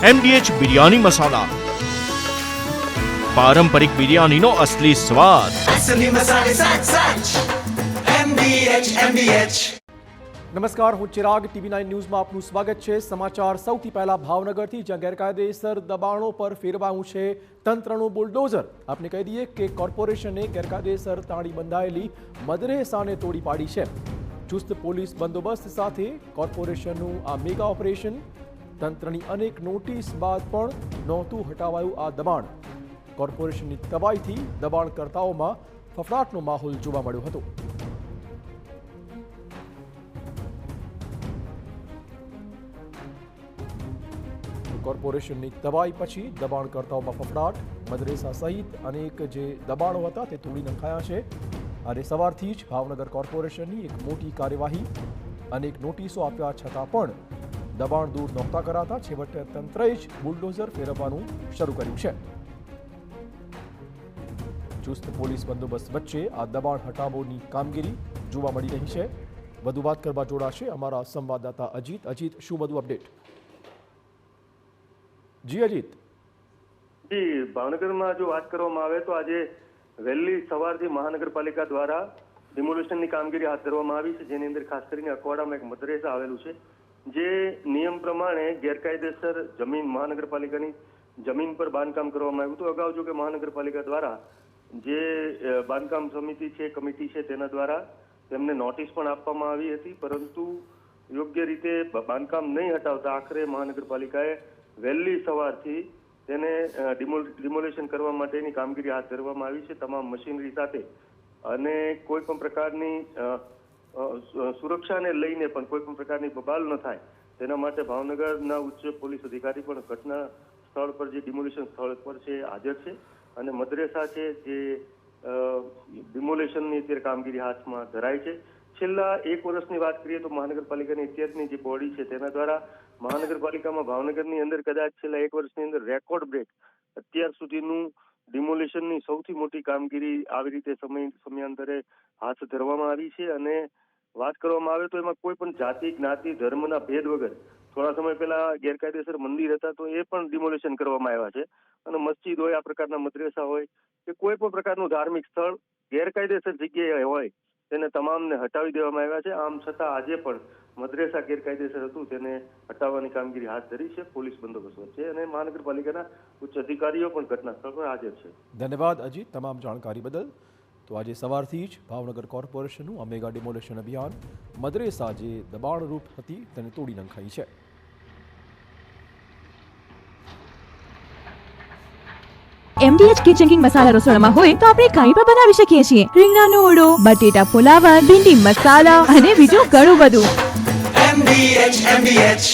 MDH biryani મસાલા, પારંપરિક બિરયાનીનો અસલી સ્વાદ. असली मसाले साथ साथ MDH. નમસ્કાર, હું ચિરાગ, TV9 ન્યૂઝમાં આપનું સ્વાગત છે. સમાચાર સૌથી પહેલા ભાવનગરથી, જ્યાં ગેરકાયદેસર દબાણો પર ફેરવાયું છે તંત્રનું બુલડોઝર. આપને કહી દઈએ કે કોર્પોરેશને ગેરકાયદેસર તાળી બંધાયેલી મદરેસાને તોડી પાડી છે. ચુસ્ત પોલીસ બંદોબસ્ત સાથે કોર્પોરેશનનું આ મેગા ઓપરેશન. તંત્રની અનેક નોટિસ બાદ પણ નહોતું હટાવાયું આ દબાણ. કોર્પોરેશનની તબાહીથી દબાણકર્તાઓમાં ફફડાટનો માહોલ જોવા મળ્યો હતો. કોર્પોરેશનની તબાહી પછી દબાણકર્તાઓમાં ફફડાટ. મદરેસા સહિત અનેક જે દબાણો હતા તે તોડી નખાયા છે. અને સવારથી જ ભાવનગર કોર્પોરેશનની એક મોટી કાર્યવાહી. અનેક નોટિસો આપ્યા છતાં પણ દબાણ દૂર નહોતા કરાતા. છેવટે તંત્રએ જ બુલડોઝર ફેરવવાનું શરૂ કર્યું છે. ચુસ્ત પોલીસ બંદોબસ્ત વચ્ચે આ દબાણ હટાવવાની કામગીરી જોવા મળી રહી છે. વધુ વાત કરવા જોડાશે અમારા સંવાદદાતા અજીત. અજીત, શું વધુ અપડેટ? જી અજીત. જી, ભાવનગરમાં જો વાત કરવામાં આવે તો આજે વહેલી સવારથી મહાનગરપાલિકા દ્વારા ડિમોલિશનની કામગીરી હાથ ધરવામાં આવી છે, જેની અંદર ખાસ કરીને અકવાડામાં એક મદરેસા આવેલું છે, જે નિયમ પ્રમાણે ગેરકાયદેસર જમીન મહાનગરપાલિકાની જમીન પર બાંધકામ કરવામાં આવ્યું હતું. અગાઉ જો કે મહાનગરપાલિકા દ્વારા જે બાંધકામ સમિતિ છે, કમિટી છે, તેના દ્વારા તેમને નોટિસ પણ આપવામાં આવી હતી, પરંતુ યોગ્ય રીતે બાંધકામ નહીં હટાવતા આખરે મહાનગરપાલિકાએ વહેલી સવારથી તેને ડિમોલિશન કરવા માટેની કામગીરી હાથ ધરવામાં આવી છે, તમામ મશીનરી સાથે. અને કોઈ પણ પ્રકારની સુરક્ષાને લઈને પણ કોઈ પણ પ્રકારની બબાલ ન થાય તેના માટે ભાવનગરના ઉચ્ચ પોલીસ અધિકારી પણ ઘટના સ્થળ પર, જે ડિમોલિશન સ્થળ પર છે, હાજર છે. અને મદરેસા છે જે ડિમોલિશનની અત્યારે કામગીરી હાથમાં ધરાય છે. છેલ્લા 1 વર્ષની વાત કરીએ તો મહાનગરપાલિકાની અત્યારની જે બોડી છે તેના દ્વારા મહાનગરપાલિકામાં ભાવનગરની અંદર કદાચ છેલ્લા 1 વર્ષની અંદર રેકોર્ડ બ્રેક અત્યાર સુધીનું ડિમોલિશનની સૌથી મોટી કામગીરી આવી રીતે સમયાંતરે હાથ ધરવામાં આવી છે. અને વાત કરવામાં આવે તો એમાં કોઈ પણ જાતિ, જ્ઞાતિ, ધર્મના ભેદ વગર થોડા સમય પહેલા ગેરકાયદેસર મંદિર હતા તો એ પણ ડિમોલિશન કરવામાં આવ્યા છે. અને મસ્જિદ હોય, આ પ્રકારના મદરેસા હોય કે કોઈ પણ પ્રકારનું ધાર્મિક સ્થળ ગેરકાયદેસર જગ્યાએ હોય તેને તમામને હટાવી દેવામાં આવ્યા છે. આમ છતાં આજે પણ મદરેસા ગેરકાયદેસર હતું તેને હટાવવાની કામગીરી હાથ ધરી છે પોલીસ બંદોબસ્ત વચ્ચે, અને મહાનગરપાલિકાના ઉચ્ચ અધિકારીઓ પણ ઘટના સ્થળ પર હાજર છે. ધન્યવાદ અજીત, તમામ જાણકારી બદલ. તો આજે સવારથી જ ભાવનગર કોર્પોરેશનનું આ મેગા ડિમોલિશન અભિયાન. મદરેસા જે દબાણરૂપ હતી તેને તોડી નખાઈ છે. MDH કિચન કિંગ મસાલા રસોડામાં હોય તો આપણે કાંઈ પણ બનાવી શકીએ છીએ. રીંગણાનો ઓળો, બટેટા ફુલાવર, ભીંડી મસાલા અને બીજું ઘણું બધું. MDH